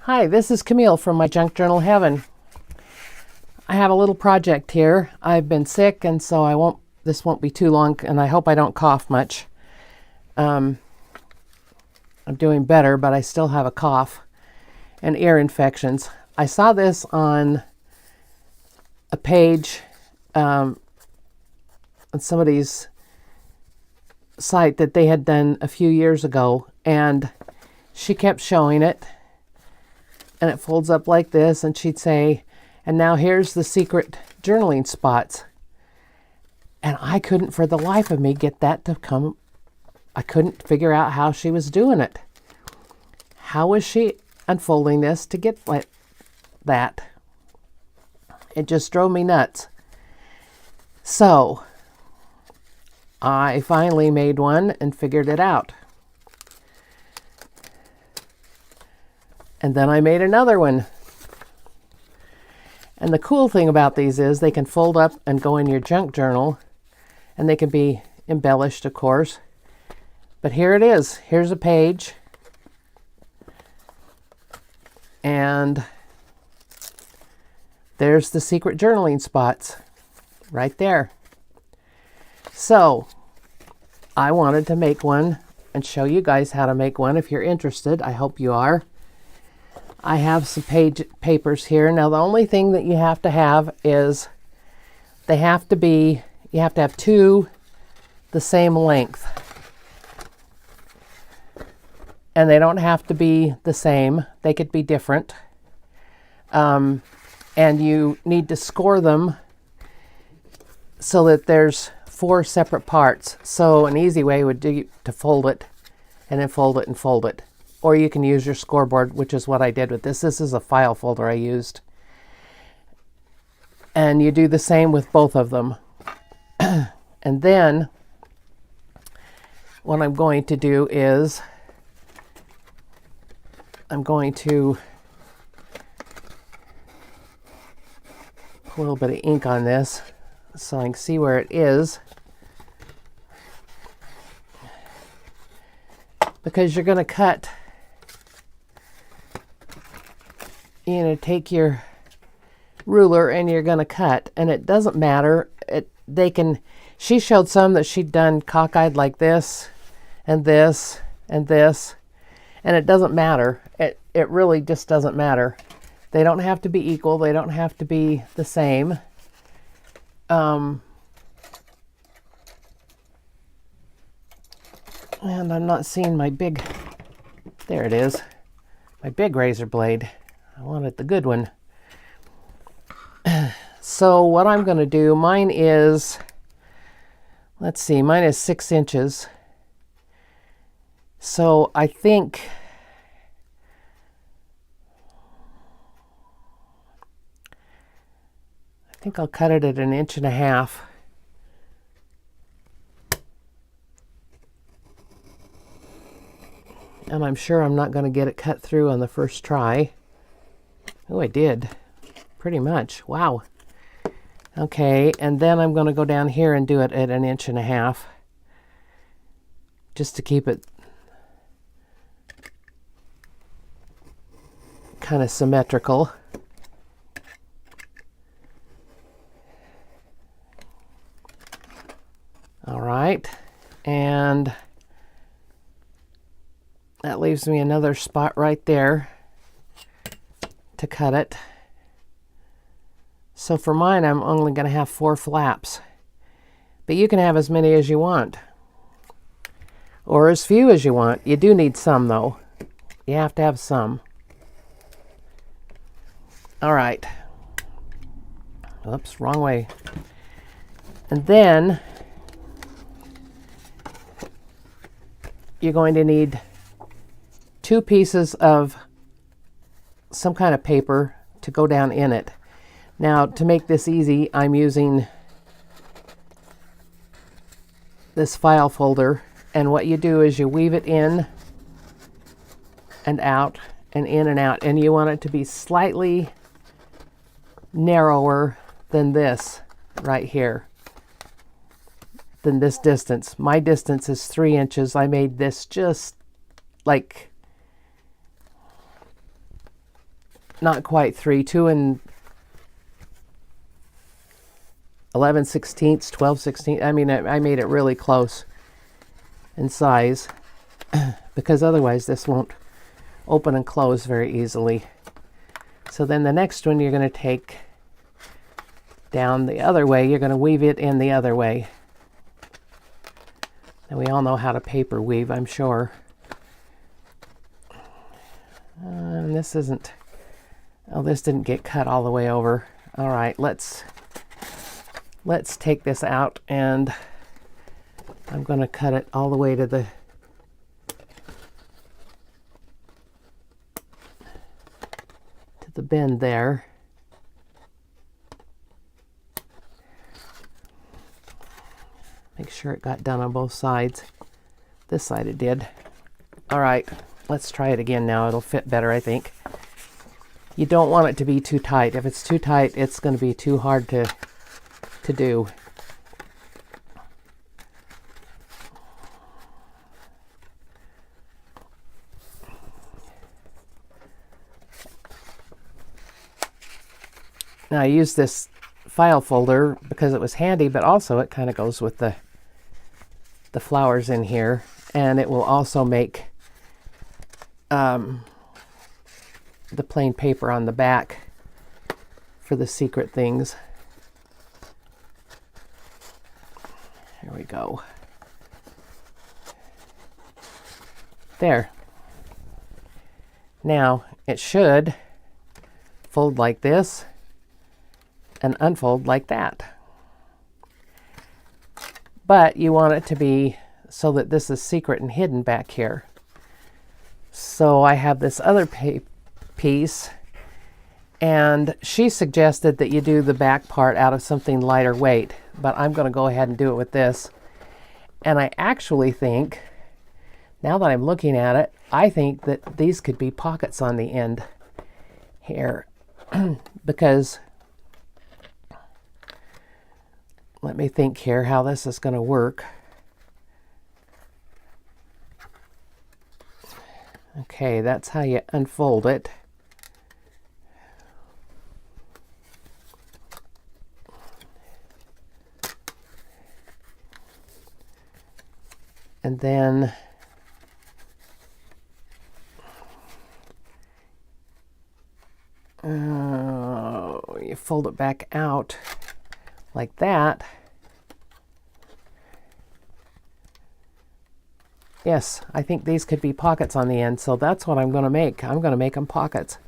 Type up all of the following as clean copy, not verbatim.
Hi, this is Camille from my Junk Journal Heaven. I have a little project here. I've been sick, and so this won't be too long, and I hope I don't cough much. I'm doing better, but I still have a cough and ear infections. I saw this on a page on somebody's site that they had done a few years ago, and she kept showing it, and it folds up like this, and she'd say, and now here's the secret journaling spots. And I couldn't for the life of me get that to come. I couldn't figure out how she was doing it. How was she unfolding this to get like that? It just drove me nuts. So I finally made one and figured it out. And then I made another one. And the cool thing about these is they can fold up and go in your junk journal, and they can be embellished, of course. But here it is. Here's a page. And there's the secret journaling spots right there. So I wanted to make one and show you guys how to make one if you're interested. I hope you are. I have some papers here. Now the only thing that you have to have is you have to have two the same length. And they don't have to be the same. They could be different. And you need to score them so that there's 4 separate parts. So an easy way would be to fold it and then fold it and fold it. Or you can use your scoreboard, which is what I did with this. This is a file folder I used. And you do the same with both of them. And then what I'm going to do is I'm going to put a little bit of ink on this so I can see where it is. Because you're going to cut, take your ruler and you're going to cut, and it doesn't matter. She showed some that she'd done cockeyed like this and this and this, and it doesn't matter. It really just doesn't matter. They don't have to be equal. They don't have to be the same. And I'm not seeing my big, there it is, my big razor blade. I wanted the good one. So what I'm going to do, mine is, let's see, mine is 6 inches. So I think I'll cut it at 1.5 inches. And I'm sure I'm not going to get it cut through on the first try. Oh, I did. Pretty much. Wow. Okay, and then I'm going to go down here and do it at 1.5 inches. Just to keep it kind of symmetrical. All right, and that leaves me another spot right there to cut it. So for mine, I'm only going to have 4 flaps. But you can have as many as you want. Or as few as you want. You do need some, though. You have to have some. All right. Oops, wrong way. And then you're going to need 2 pieces of some kind of paper to go down in it. Now, to make this easy, I'm using this file folder, and what you do is you weave it in and out and in and out, and you want it to be slightly narrower than this right here, than this distance. My distance is 3 inches. I made this just like not quite 3, 2 and 11/16, 12/16. I mean, I made it really close in size because otherwise this won't open and close very easily. So then the next one you're going to take down the other way. You're going to weave it in the other way. And we all know how to paper weave, I'm sure. And this isn't, oh, this didn't get cut all the way over. All right, let's take this out, and I'm going to cut it all the way to the bend there. Make sure it got done on both sides. This side it did. All right, let's try it again now. It'll fit better, I think. You don't want it to be too tight. If it's too tight, it's going to be too hard to do. Now I use this file folder because it was handy, but also it kind of goes with the flowers in here, and it will also make the plain paper on the back for the secret things. Here we go. There. Now it should fold like this and unfold like that. But you want it to be so that this is secret and hidden back here. So I have this other piece, and she suggested that you do the back part out of something lighter weight, but I'm going to go ahead and do it with this. And I actually think, now that I'm looking at it, I think that these could be pockets on the end here because let me think here how this is going to work. Okay, that's how you unfold it. And then you fold it back out like that. Yes, I think these could be pockets on the end, so that's what I'm going to make. I'm going to make them pockets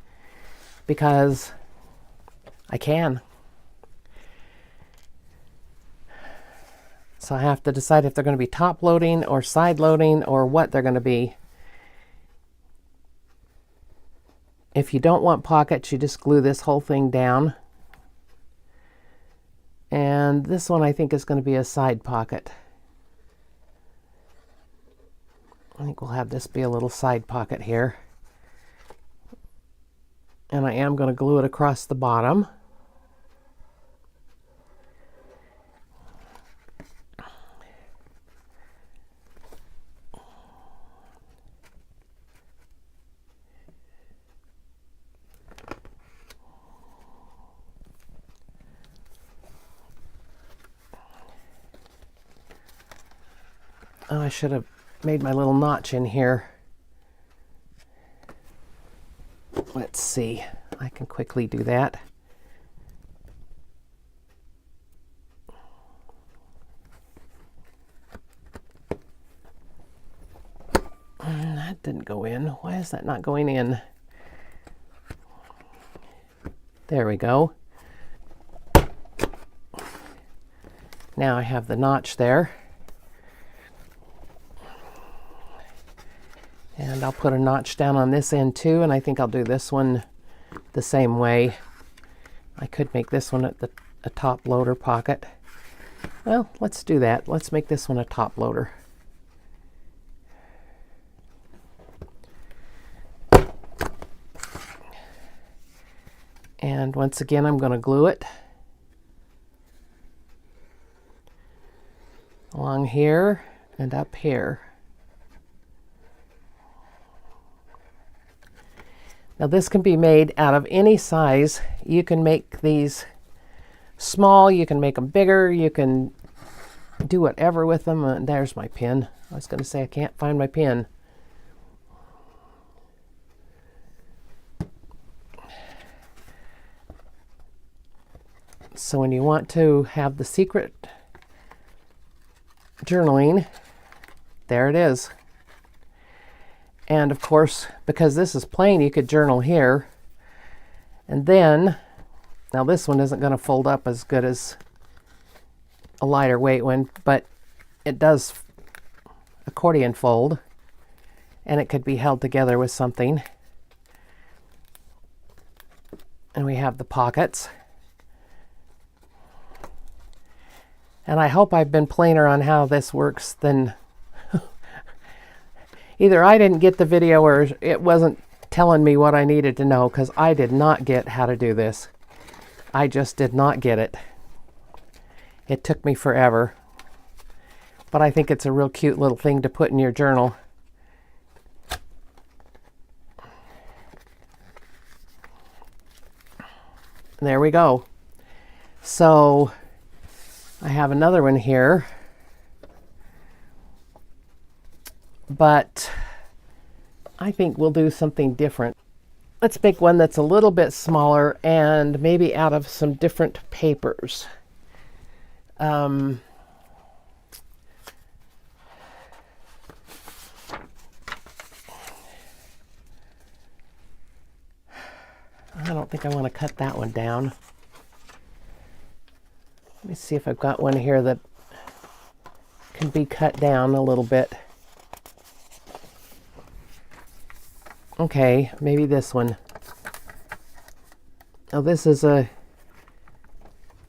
because I can. So I have to decide if they're going to be top loading or side loading or what they're going to be. If you don't want pockets, you just glue this whole thing down. And this one I think is going to be a side pocket. I think we'll have this be a little side pocket here. And I am going to glue it across the bottom. Oh, I should have made my little notch in here. Let's see. I can quickly do that. That didn't go in. Why is that not going in? There we go. Now I have the notch there. And I'll put a notch down on this end too, and I think I'll do this one the same way. I could make this one at a top loader pocket. Well, let's do that. Let's make this one a top loader. And once again, I'm going to glue it along here and up here. Now this can be made out of any size. You can make these small, you can make them bigger, you can do whatever with them. There's my pin. I was going to say I can't find my pin. So when you want to have the secret journaling, there it is. And of course, because this is plain, you could journal here. And then, now this one isn't going to fold up as good as a lighter weight one, but it does accordion fold, and it could be held together with something. And we have the pockets. And I hope I've been plainer on how this works than either I didn't get the video or it wasn't telling me what I needed to know, because I did not get how to do this. I just did not get it. It took me forever. But I think it's a real cute little thing to put in your journal. There we go. So I have another one here. But I think we'll do something different. Let's make one that's a little bit smaller and maybe out of some different papers. I don't think I want to cut that one down. Let me see if I've got one here that can be cut down a little bit. Okay, maybe this one. Oh, this is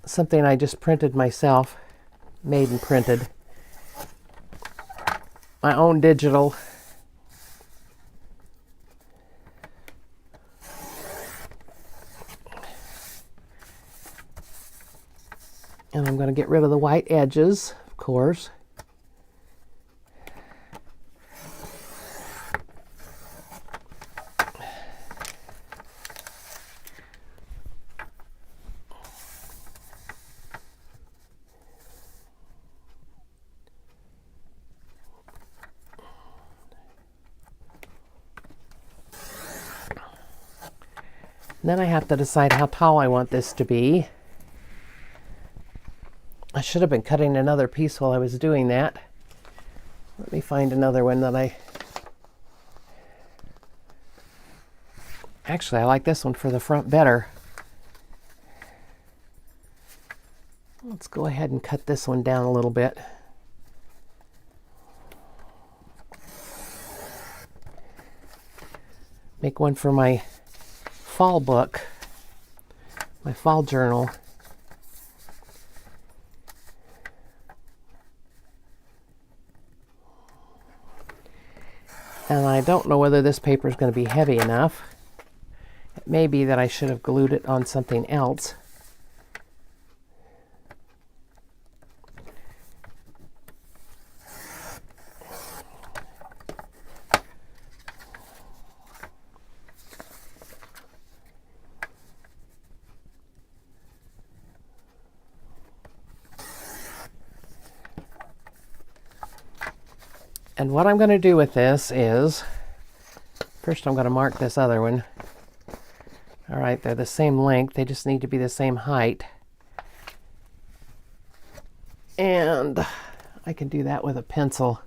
something I just printed myself, made and printed. My own digital. And I'm going to get rid of the white edges, of course. Then I have to decide how tall I want this to be. I should have been cutting another piece while I was doing that. Let me find another one that Actually, I like this one for the front better. Let's go ahead and cut this one down a little bit. Make one for my fall book, my fall journal. And I don't know whether this paper is going to be heavy enough. It may be that I should have glued it on something else. And what I'm going to do with this is, first I'm going to mark this other one. All right, they're the same length, they just need to be the same height. And I can do that with a pencil.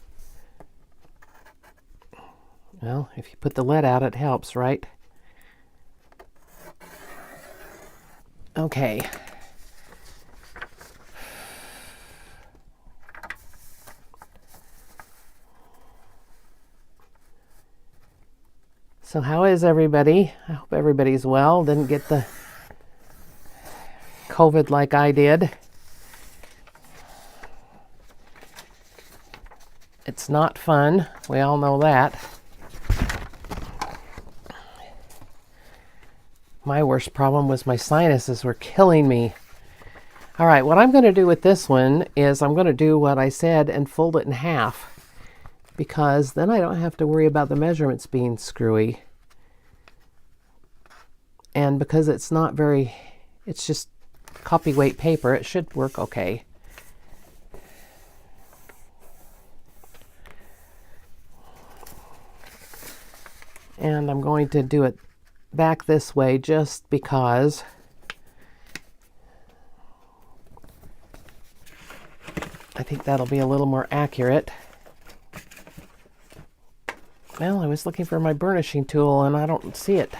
Well, if you put the lead out, it helps, right? Okay. So how is everybody? I hope everybody's well. Didn't get the COVID like I did. It's not fun. We all know that. My worst problem was my sinuses were killing me. All right, what I'm going to do with this one is I'm going to do what I said and fold it in half, because then I don't have to worry about the measurements being screwy. And because it's not very, it's just copy weight paper, it should work okay. And I'm going to do it back this way just because I think that'll be a little more accurate. Well, I was looking for my burnishing tool and I don't see it.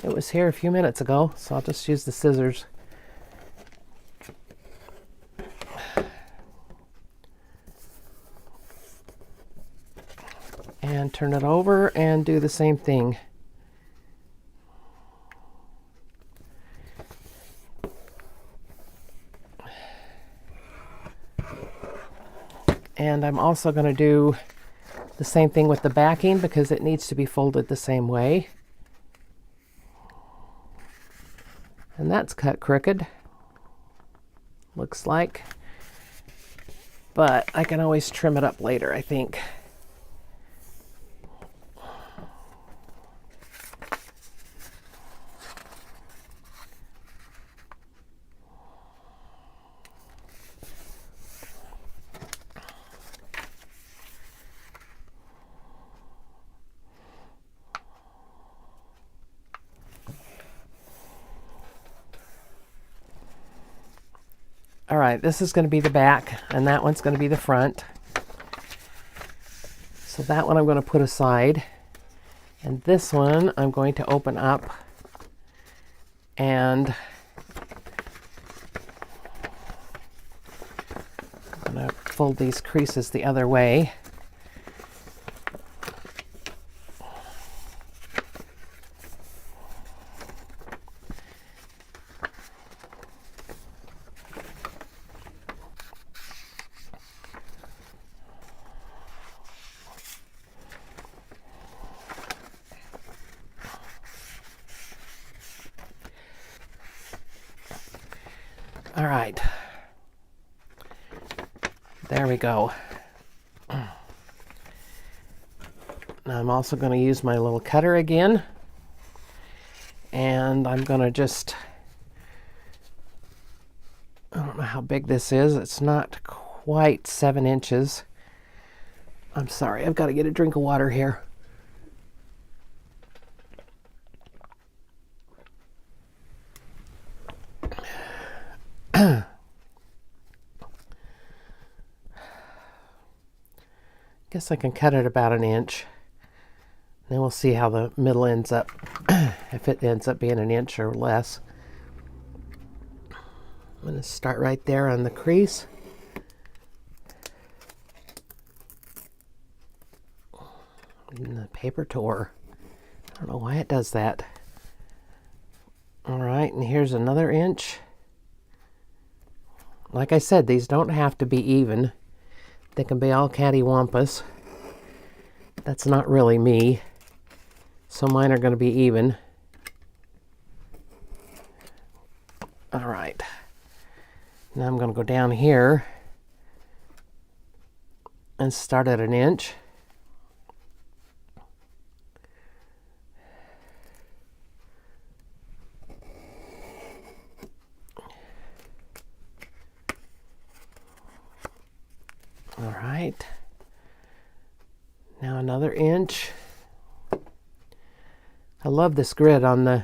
It was here a few minutes ago, so I'll just use the scissors. And turn it over and do the same thing. And I'm also going to do the same thing with the backing because it needs to be folded the same way. And that's cut crooked, looks like. But I can always trim it up later, I think. All right, this is going to be the back, and that one's going to be the front. So that one I'm going to put aside. And this one I'm going to open up and I'm going to fold these creases the other way. All right, there we go. Now I'm also going to use my little cutter again, and I'm going to just, I don't know how big this is. It's not quite 7 inches. I'm sorry, I've got to get a drink of water here. Guess I can cut it about 1 inch. Then we'll see how the middle ends up, if it ends up being 1 inch or less. I'm going to start right there on the crease. And the paper tore. I don't know why it does that. All right, and here's another inch. Like I said, these don't have to be even. They can be all cattywampus. That's not really me. So mine are going to be even. All right. Now I'm going to go down here and start at 1 inch. All right. Now another inch. I love this grid on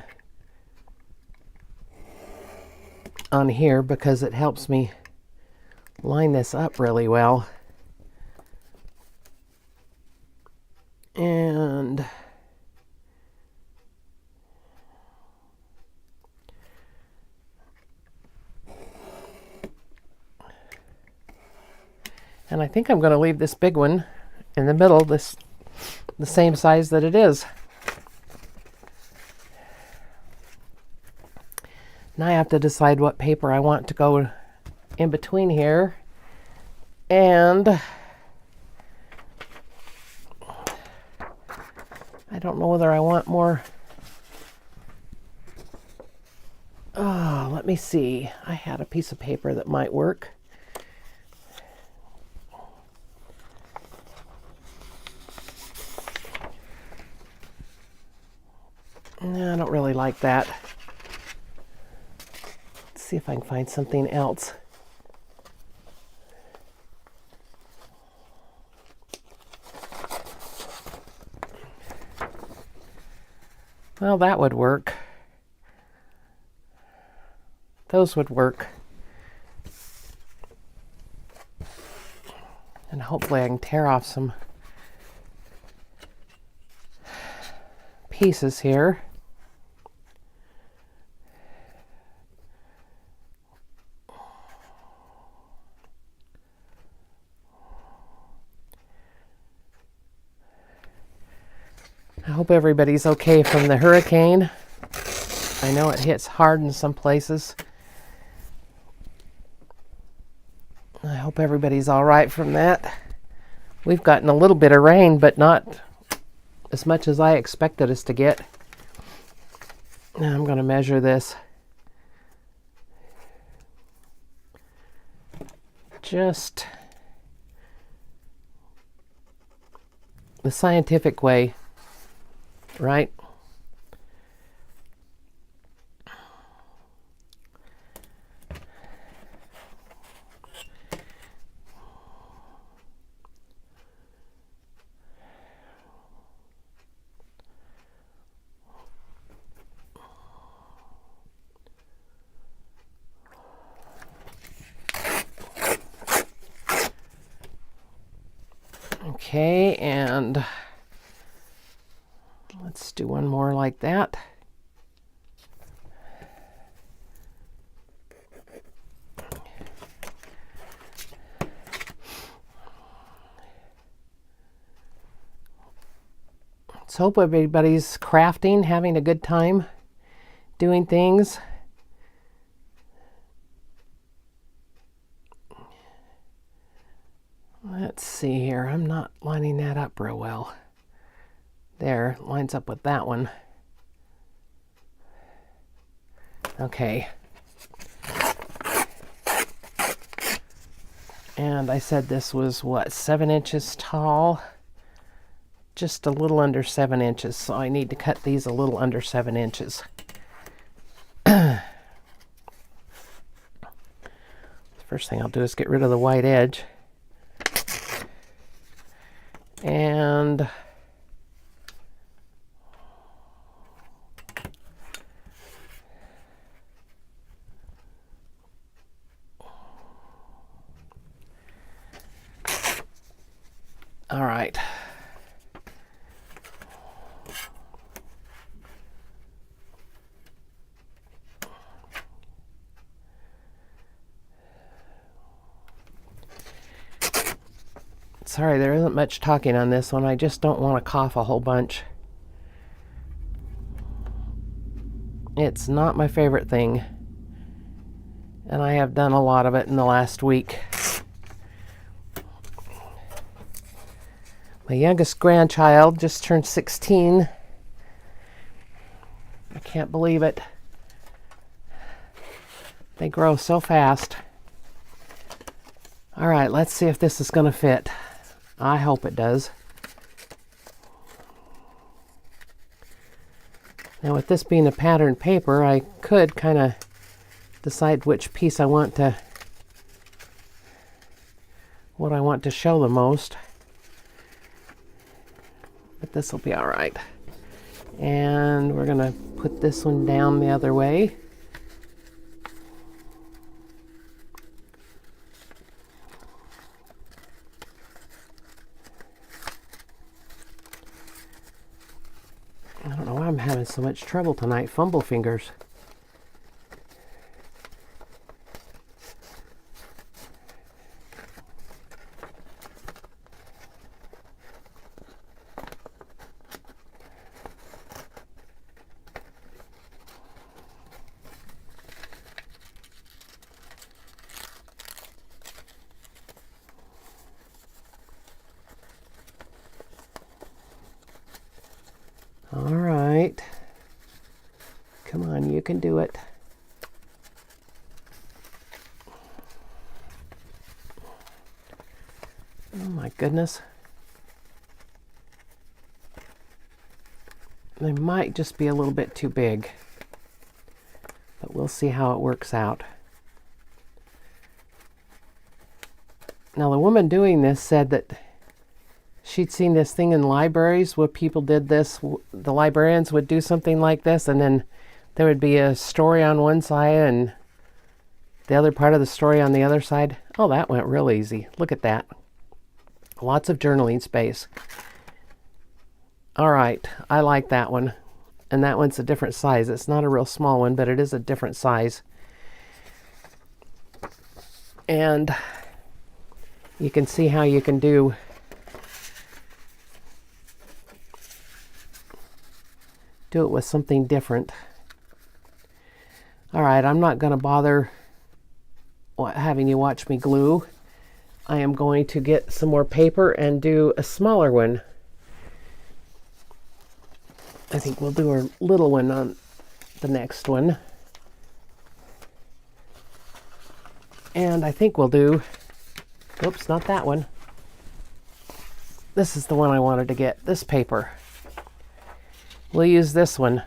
here because it helps me line this up really well. And I think I'm going to leave this big one in the middle, the same size that it is. Now I have to decide what paper I want to go in between here. And I don't know whether I want more. Oh, let me see. I had a piece of paper that might work. No, I don't really like that. Let's see if I can find something else. Well, that would work. Those would work. And hopefully I can tear off some pieces here. I hope everybody's okay from the hurricane. I know it hits hard in some places. I hope everybody's all right from that. We've gotten a little bit of rain, but not as much as I expected us to get. Now I'm going to measure this. Just the scientific way, right? Okay, and let's do one more like that. Let's hope everybody's crafting, having a good time, doing things. Let's see here. I'm not lining that up real well. There, lines up with that one. Okay. And I said this was, what, 7 inches tall? Just a little under 7 inches, so I need to cut these a little under 7 inches. The first thing I'll do is get rid of the white edge. And all right. Sorry, there isn't much talking on this one. I just don't want to cough a whole bunch. It's not my favorite thing. And I have done a lot of it in the last week. My youngest grandchild just turned 16. I can't believe it. They grow so fast. All right, let's see if this is going to fit. I hope it does. Now with this being a patterned paper, I could kind of decide which piece I want to, what I want to show the most. But this will be all right. And we're going to put this one down the other way. I don't know why I'm having so much trouble tonight. Fumble fingers. All right. Come on, you can do it. Oh my goodness. They might just be a little bit too big. But we'll see how it works out. Now the woman doing this said that she'd seen this thing in libraries where people did this. The librarians would do something like this, and then there would be a story on one side and the other part of the story on the other side. Oh, that went real easy. Look at that. Lots of journaling space. All right, I like that one. And that one's a different size. It's not a real small one, but it is a different size. And you can see how you can do it with something different. All right, I'm not going to bother having you watch me glue. I am going to get some more paper and do a smaller one. I think we'll do a little one on the next one. And I think we'll do, oops, not that one. This is the one I wanted to get, this paper. We'll use this one.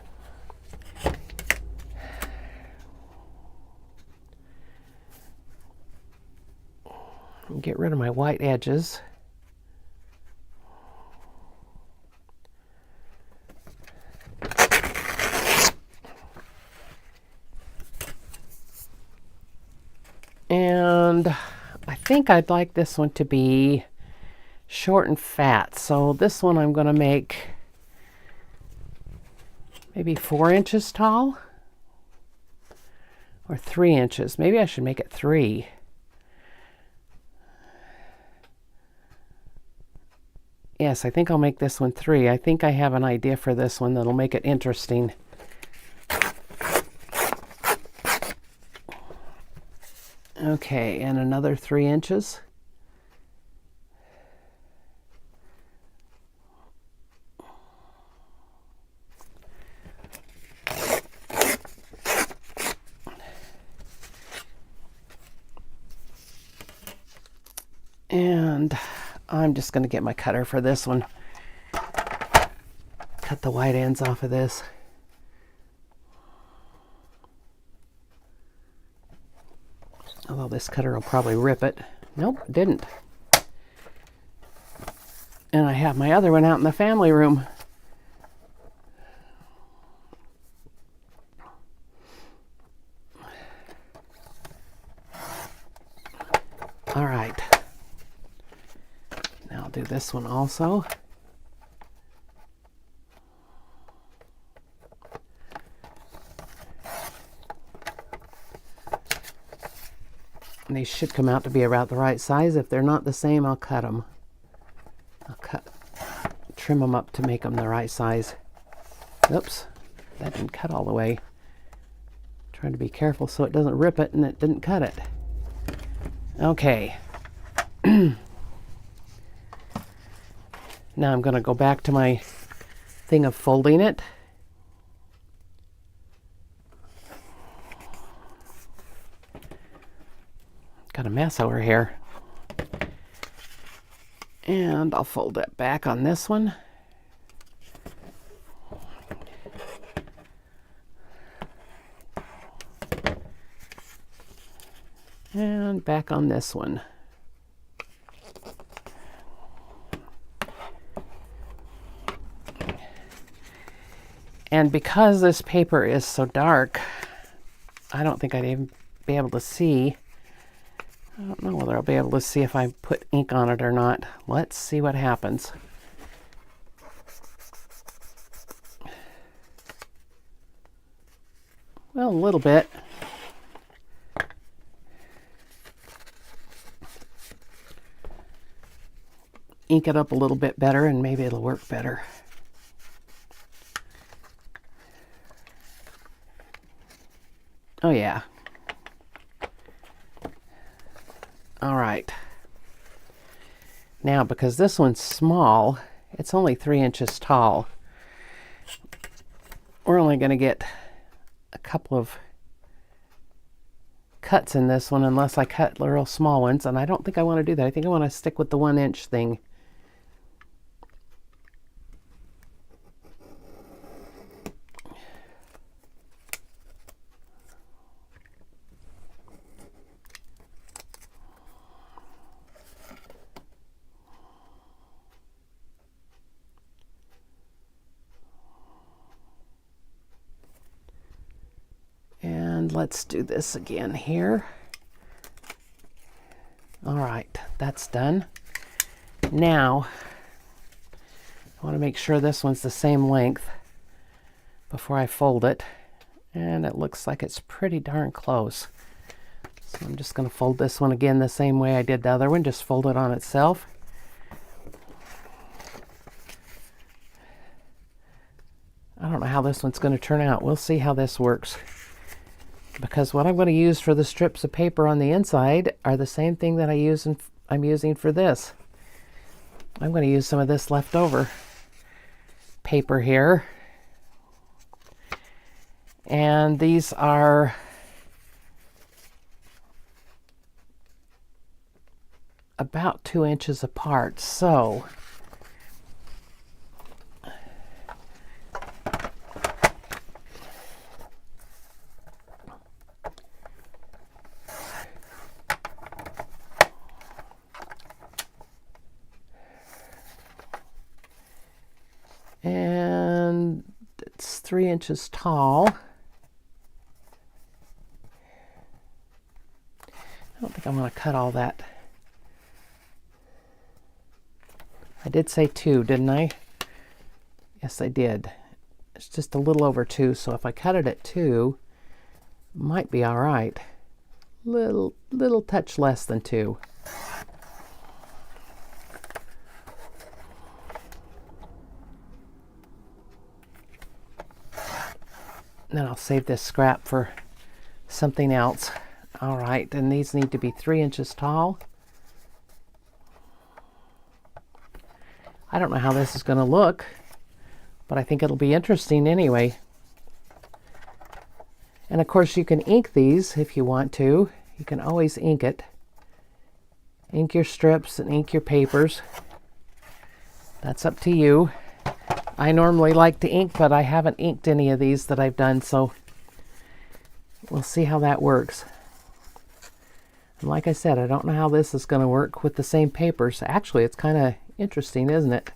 Get rid of my white edges. And I think I'd like this one to be short and fat. So this one I'm going to make maybe 4 inches tall or 3 inches. Maybe I should make it 3. Yes, I think I'll make this one 3. I think I have an idea for this one that'll make it interesting. Okay, and another 3 inches. And I'm just going to get my cutter for this one. Cut the white ends off of this. Although this cutter will probably rip it. Nope, it didn't. And I have my other one out in the family room. All right. Now I'll do this one also. And these should come out to be about the right size. If they're not the same, I'll cut them. Trim them up to make them the right size. Oops, that didn't cut all the way. Trying to be careful so it doesn't rip it, and it didn't cut it. Okay. Now I'm going to go back to my thing of folding it. Got a mess over here. And I'll fold that back on this one. And back on this one. And because this paper is so dark, I don't think I'd even be able to see. I don't know whether I'll be able to see if I put ink on it or not. Let's see what happens. Well, a little bit. Ink it up a little bit better and maybe it'll work better. Oh yeah. All right. Now, because this one's small, it's only 3 inches tall. We're only going to get a couple of cuts in this one unless I cut the real small ones, and I don't think I want to do that. I think I want to stick with the 1 inch thing. And let's do this again here. All right, that's done. Now, I want to make sure this one's the same length before I fold it. And it looks like it's pretty darn close. So I'm just going to fold this one again the same way I did the other one, just fold it on itself. I don't know how this one's going to turn out. We'll see how this works. Because what I'm going to use for the strips of paper on the inside are the same thing that I'm using for this. I'm going to use some of this leftover paper here. And these are about 2 inches apart. So and it's 3 inches tall. I don't think I'm going to cut all that. I did say 2, didn't I? Yes, I did. It's just a little over 2, so if I cut it at 2, might be all right. Little touch less than 2. Then I'll save this scrap for something else. All right, and these need to be 3 inches tall. I don't know how this is going to look, but I think it'll be interesting anyway. And of course you can ink these if you want to. You can always ink it. Ink your strips and ink your papers. That's up to you. I normally like to ink, but I haven't inked any of these that I've done, so we'll see how that works. And like I said, I don't know how this is going to work with the same papers. Actually, it's kind of interesting, isn't it?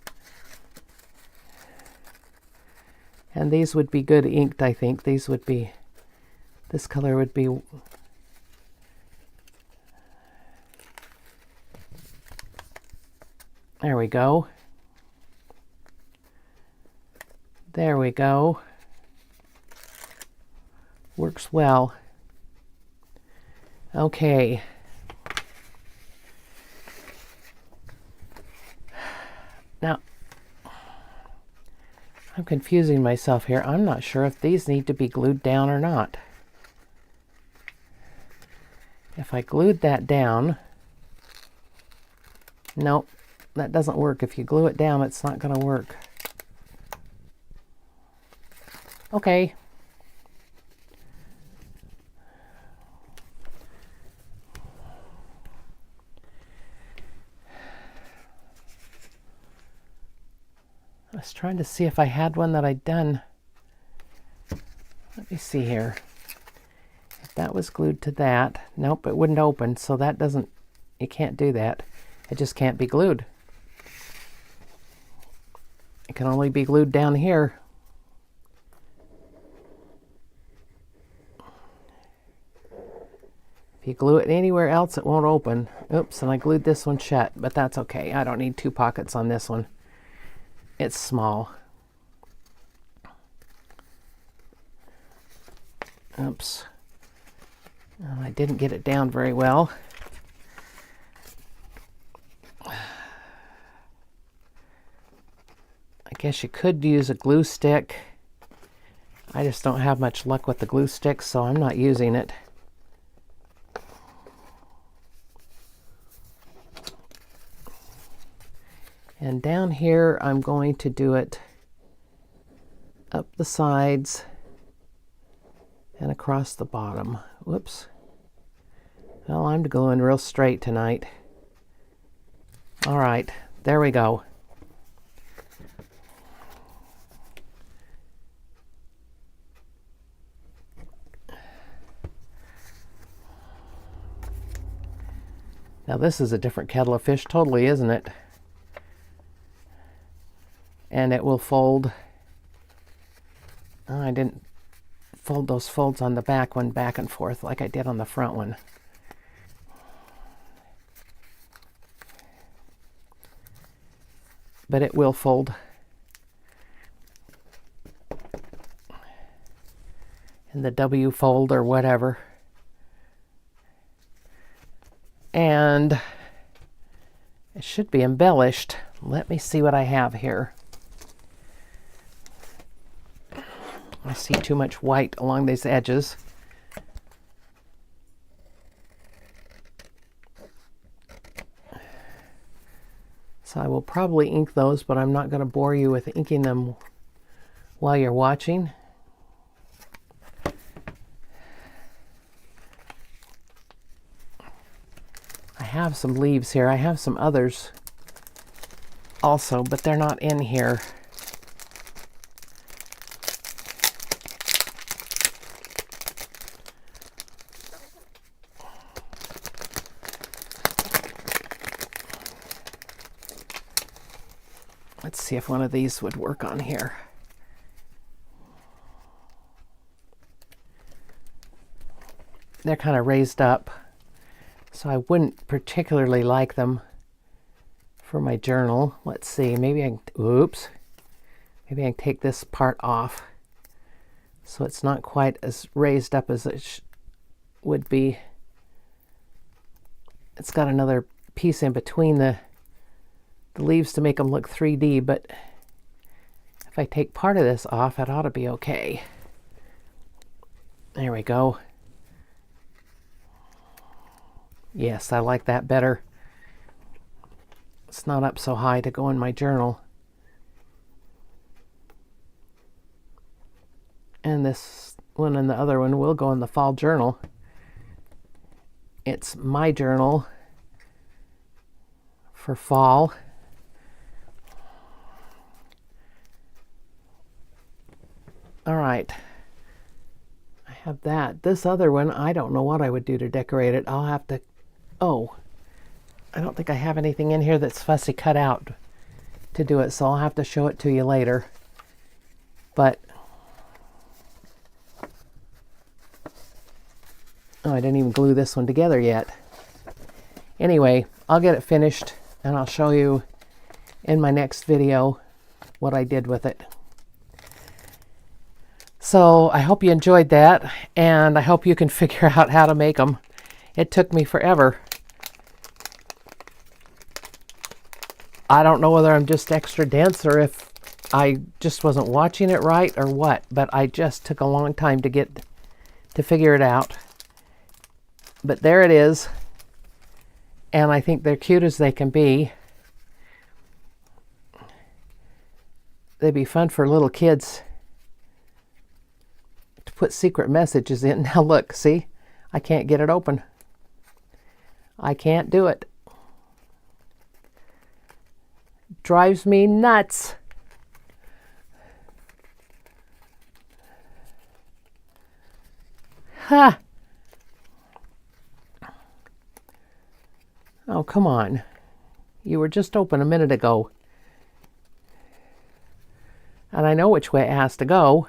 And these would be good inked, I think. These would be, this color would be, there we go. There we go. Works well. Okay. Now, I'm confusing myself here. I'm not sure if these need to be glued down or not. If I glued that down, nope, that doesn't work. If you glue it down, it's not going to work. Okay. I was trying to see if I had one that I'd done. Let me see here. If that was glued to that, nope, it wouldn't open, so that doesn't, you can't do that. It just can't be glued. It can only be glued down here. If you glue it anywhere else, it won't open. Oops, and I glued this one shut, but that's okay. I don't need 2 pockets on this one. It's small. Oops. Oh, I didn't get it down very well. I guess you could use a glue stick. I just don't have much luck with the glue stick, so I'm not using it. And down here, I'm going to do it up the sides and across the bottom. Whoops. Well, I'm going real straight tonight. All right, there we go. Now this is a different kettle of fish totally, isn't it? And it will fold. Oh, I didn't fold those folds on the back one back and forth like I did on the front one. But it will fold. In the W fold or whatever. And it should be embellished. Let me see what I have here. I see too much white along these edges. So I will probably ink those, but I'm not going to bore you with inking them while you're watching. I have some leaves here. I have some others also, but they're not in here. Let's see if one of these would work on here. They're kind of raised up, so I wouldn't particularly like them for my journal. Let's see, maybe I can, oops, maybe I can take this part off so it's not quite as raised up as it would be. It's got another piece in between the leaves to make them look 3D, but if I take part of this off, it ought to be okay. There we go. Yes, I like that better. It's not up so high to go in my journal. And this one and the other one will go in the fall journal. It's my journal for fall. All right, I have that. This other one, I don't know what I would do to decorate it. I'll have to, oh, I don't think I have anything in here that's fussy cut out to do it, so I'll have to show it to you later. But, oh, I didn't even glue this one together yet. Anyway, I'll get it finished and I'll show you in my next video what I did with it. So I hope you enjoyed that, and I hope you can figure out how to make them. It took me forever. I don't know whether I'm just extra dense or if I just wasn't watching it right or what, but I just took a long time to figure it out. But there it is, and I think they're cute as they can be. They'd be fun for little kids to put secret messages in. Now look, see? I can't get it open. I can't do it. Drives me nuts. Ha! Oh, come on. You were just open a minute ago. And I know which way it has to go.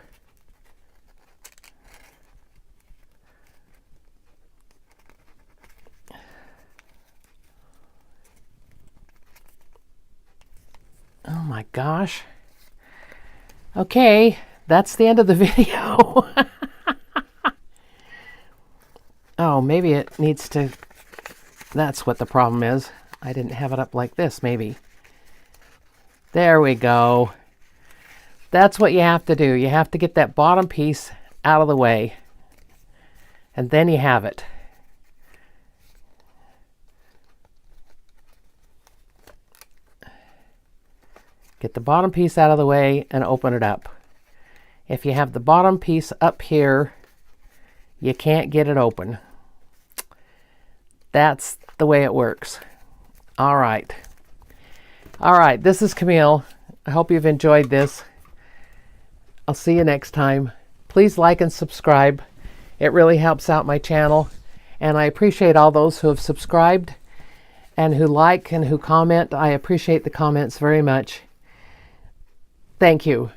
Oh my gosh. Okay, that's the end of the video. Oh, maybe it needs to... That's what the problem is. I didn't have it up like this, maybe. There we go. That's what you have to do. You have to get that bottom piece out of the way. And then you have it. Get the bottom piece out of the way and open it up. If you have the bottom piece up here, you can't get it open. That's the way it works. All right. All right, this is Camille. I hope you've enjoyed this. I'll see you next time. Please like and subscribe. It really helps out my channel. And I appreciate all those who have subscribed and who like and who comment. I appreciate the comments very much. Thank you.